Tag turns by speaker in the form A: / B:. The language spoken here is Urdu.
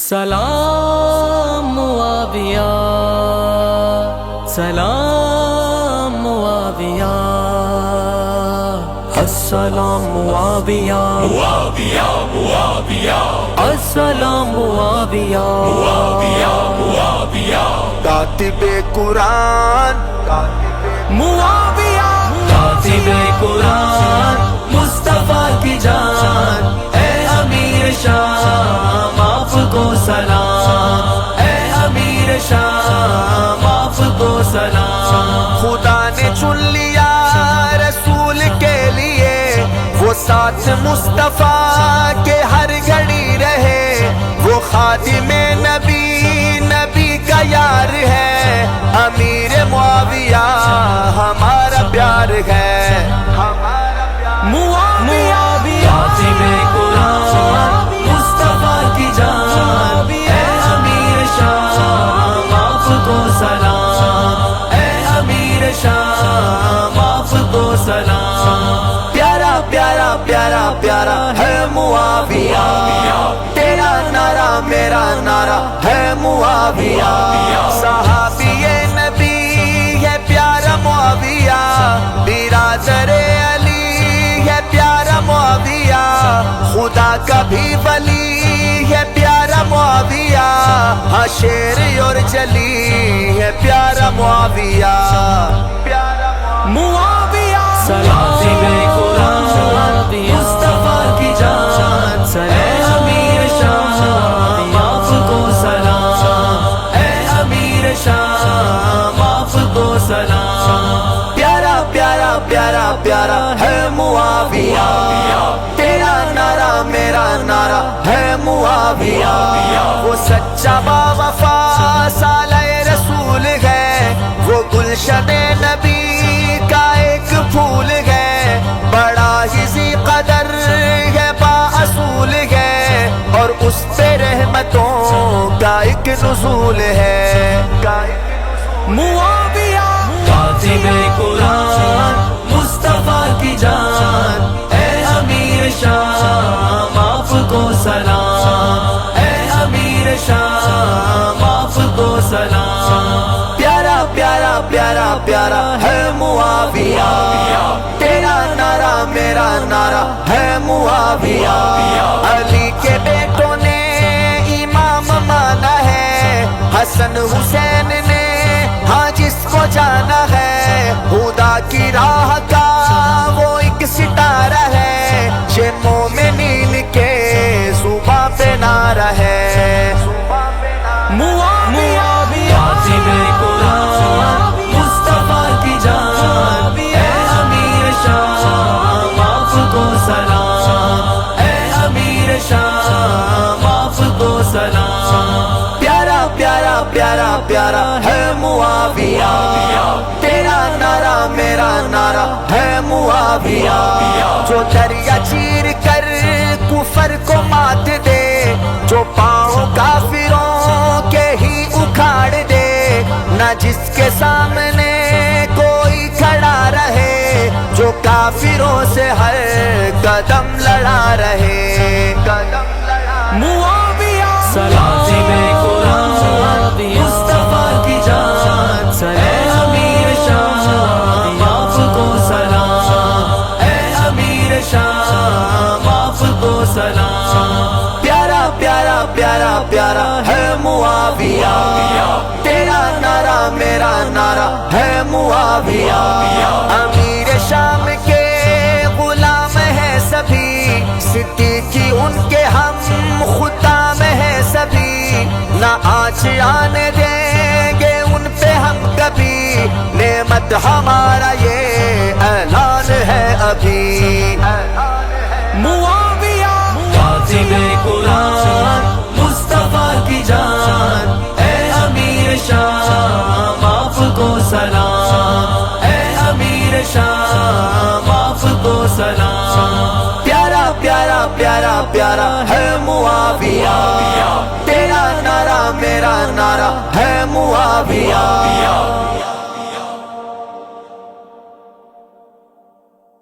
A: سلام معاویہ، سلام معاویہ، السلام معاویہ،
B: معاویہ معاویہ
A: السلام معاویہ،
B: معاویہ معاویہ
C: کاتب قرآن
A: معاویہ، کاتب قرآن مصطفیٰ کی جان، اے امیر شام آپ کو سلام، اے امیر شام آپ کو سلام۔
C: خدا نے چن لیا رسول کے لیے، وہ ساتھ مصطفیٰ کے ہر گھڑی رہے، وہ خادم نبی، نبی کا یار ہے، امیر معاویہ ہمارا پیار ہے،
A: معاویہ، کاتب قرآن مصطفیٰ کی جان، اے امیر شام آپ کو سلام، اے امیر شام آپ کو سلام۔
C: پیارا پیارا پیارا پیارا ہے معاویہ، تیرا نعرہ میرا نعرہ ہے معاویہ، صحابی نبی ہے پیارا معاویہ، برادر علی ہے پیارا معاویہ، خدا کا بھی ولی ہے پیارا معاویہ، ہاں شیر اور جلی ہے پیارا معاویہ،
A: معاویہ، کاتب قرآن مصطفیٰ کی جان، اے امیر شام آپ کو سلام، اے امیر شام آپ کو سلام۔
C: پیارا پیارا پیارا پیارا ہے معاویہ، تیرا نعرہ میرا نعرہ ہے معاویہ، وہ سچا باوفا سالہ رسول ہے، وہ گلشن نبی کا ایک پھول ہے، بڑا ہی ذی قدر ہے، با اصول ہے، اور اس پہ رحمتوں کا ایک نزول ہے،
A: معاویہ، کاتب قرآن مصطفیٰ کی جان، اے امیر شام آپ کو سلام، اے امیر شام آپ کو سلام۔
C: پیارا پیارا پیارا پیارا ہے معاویہ، تیرا نعرہ میرا نعرہ ہے معاویہ، علی کے بیٹوں نے امام مانا ہے، حسن حسین نے ہاں جس کو جانا ہے، خدا کی راہ کا وہ ایک ستارہ ہے، یہ مومنین کے صبح پہ نعرہ ہے،
A: معاویہ، کاتب قرآن مصطفیٰ کی جان، اے امیر شام آپ کو سلام، اے امیر شام آپ کو سلام۔
C: پیارا پیارا پیارا پیارا ہے معاویہ، تیرا نعرہ میرا نعرہ ہے معاویہ، جو دریا چیر کر کفر کو مات دے، جو پاؤں کافروں کے ہی اکھاڑ دے، نہ جس کے سامنے کوئی کھڑا رہے، جو کافروں سے ہر قدم لڑا رہے،
A: معاویہ، کاتب قرآن مصطفیٰ کی جان، اے امیر شام آپ کو سلام، اے امیر شام آپ کو سلام۔
C: پیارا پیارا پیارا پیارا ہے معاویہ، تیرا نعرہ میرا نعرہ ہے معاویہ، امیر شام کے غلام ہے سبھی، صدیقی ان کے ہم خدام ہے سبھی، نہ آنچ آنے دیں گے ان پہ ہم کبھی، نعمت ہمارا یہ اعلان ہے ابھی،
A: معاویہ، کاتب قرآن مصطفیٰ کی جان، اے امیر شام آپ کو سلام، اے امیر شام آپ کو سلام۔
C: پیارا پیارا پیارا پیارا ہے معاویہ، تیرا نعرہ میرا نعرہ ہے معاویہ۔